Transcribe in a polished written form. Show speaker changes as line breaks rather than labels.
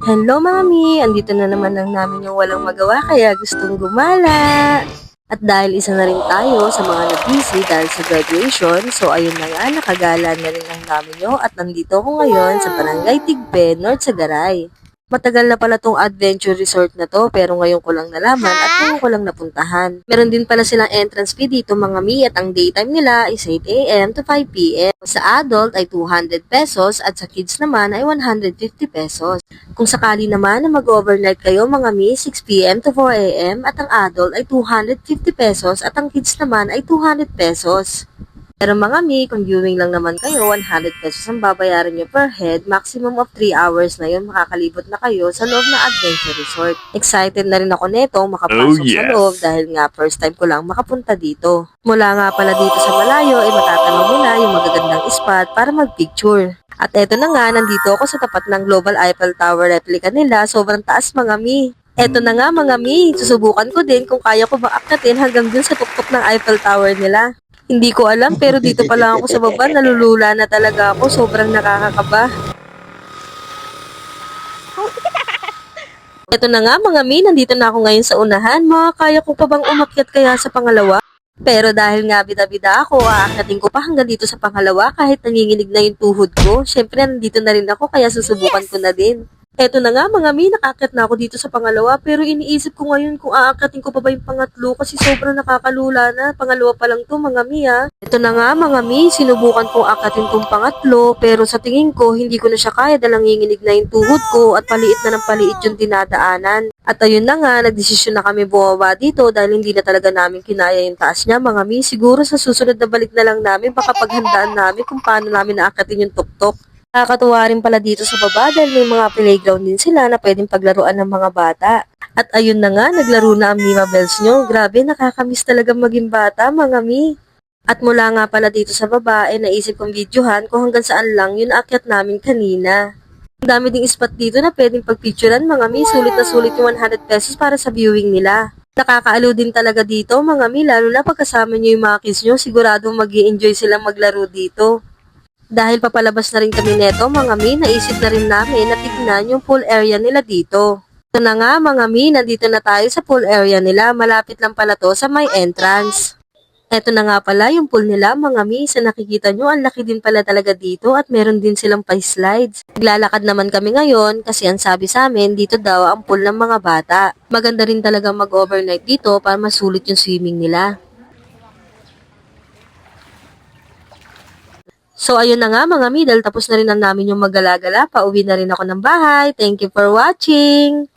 Hello mami! Andito na naman lang namin yung walang magawa kaya gustong gumala. At dahil isa na rin tayo sa mga na-busy dahil sa graduation, so ayun na nga, nakagala na rin ang namin nyo at nandito ako ngayon sa Barangay Tigbe, North Sagaray. Matagal na pala tong adventure resort na to pero ngayon ko lang nalaman at ngayon ko lang napuntahan. Meron din pala silang entrance fee dito mga mi at ang daytime nila is 8 a.m. to 5 p.m. Sa adult ay 200 pesos at sa kids naman ay 150 pesos. Kung sakali naman na mag-overnight kayo mga mi, 6 p.m. to 4 a.m. at ang adult ay 250 pesos at ang kids naman ay 200 pesos. Pero mga mi, kung viewing lang naman kayo, 100 pesos ang babayaran nyo per head, maximum of 3 hours na yun, makakalibot na kayo sa loob ng adventure resort. Excited na rin ako neto makapasok sa loob dahil nga first time ko lang makapunta dito. Mula nga pala dito sa malayo, ay matatanaw mo na yung magagandang spot para mag-picture. At eto na nga, nandito ako sa tapat ng Global Eiffel Tower replica nila, sobrang taas mga mi. Eto na nga mga mi, susubukan ko din kung kaya ko bang akyatin hanggang dun sa tuktok ng Eiffel Tower nila. Hindi ko alam pero dito pa lang ako sa baba, nalulula na talaga ako, sobrang nakakakaba. Ito na nga mga mi, nandito na ako ngayon sa unahan, makakaya ko pa bang umakyat kaya sa pangalawa? Pero dahil nga bida-bida ako, aakyatin ko pa hanggang dito sa pangalawa kahit nanginginig na yung tuhod ko. Syempre nandito na rin ako kaya susubukan ko na din. Eto na nga mga mi, nakaakyat na ako dito sa pangalawa pero iniisip ko ngayon kung aakyatin ko pa ba yung pangatlo kasi sobrang nakakalula na. Pangalawa pa lang to mga mi ha. Eto na nga mga mi, sinubukan kong aakyatin tong pangatlo pero sa tingin ko hindi ko na siya kaya dahil nanginginig na yung tuhod ko at paliit na ng paliit yung dinadaanan. At ayun na nga, nagdesisyon na kami bumaba dito dahil hindi na talaga namin kinaya yung taas niya mga mi. Siguro sa susunod na balik na lang namin baka paghandaan namin kung paano namin aakyatin yung tuktok. Nakakatuwa rin pala dito sa baba dahil may mga playground din sila na pwedeng paglaruan ng mga bata. At ayun na nga, naglaro na ang Mima Bells nyo. Grabe, nakakamiss talaga maging bata, mga mi. At mula nga pala dito sa baba, naisip kong videohan kung hanggang saan lang yun akyat namin kanina. Ang dami ding spot dito na pwedeng pagpicturean, mga mi. Sulit na sulit yung 100 pesos para sa viewing nila. Nakakaaliw din talaga dito, mga mi, lalo na pagkasama nyo yung mga kids nyo, siguradong mag-i-enjoy silang maglaro dito. Dahil papalabas na rin kami neto mga mi, naisip na rin namin na tignan yung pool area nila dito. Ito na nga mga mi, nandito na tayo sa pool area nila, malapit lang pala to sa may entrance. Ito na nga pala yung pool nila mga mi, sa nakikita nyo ang laki din pala talaga dito at meron din silang pa-slides. Naglalakad naman kami ngayon kasi ang sabi sa amin dito daw ang pool ng mga bata. Maganda rin talaga mag-overnight dito para masulit yung swimming nila. So, ayun na nga mga mi, dahil tapos na rin ang namin yung maggala-gala, pauwi na rin ako ng bahay. Thank you for watching!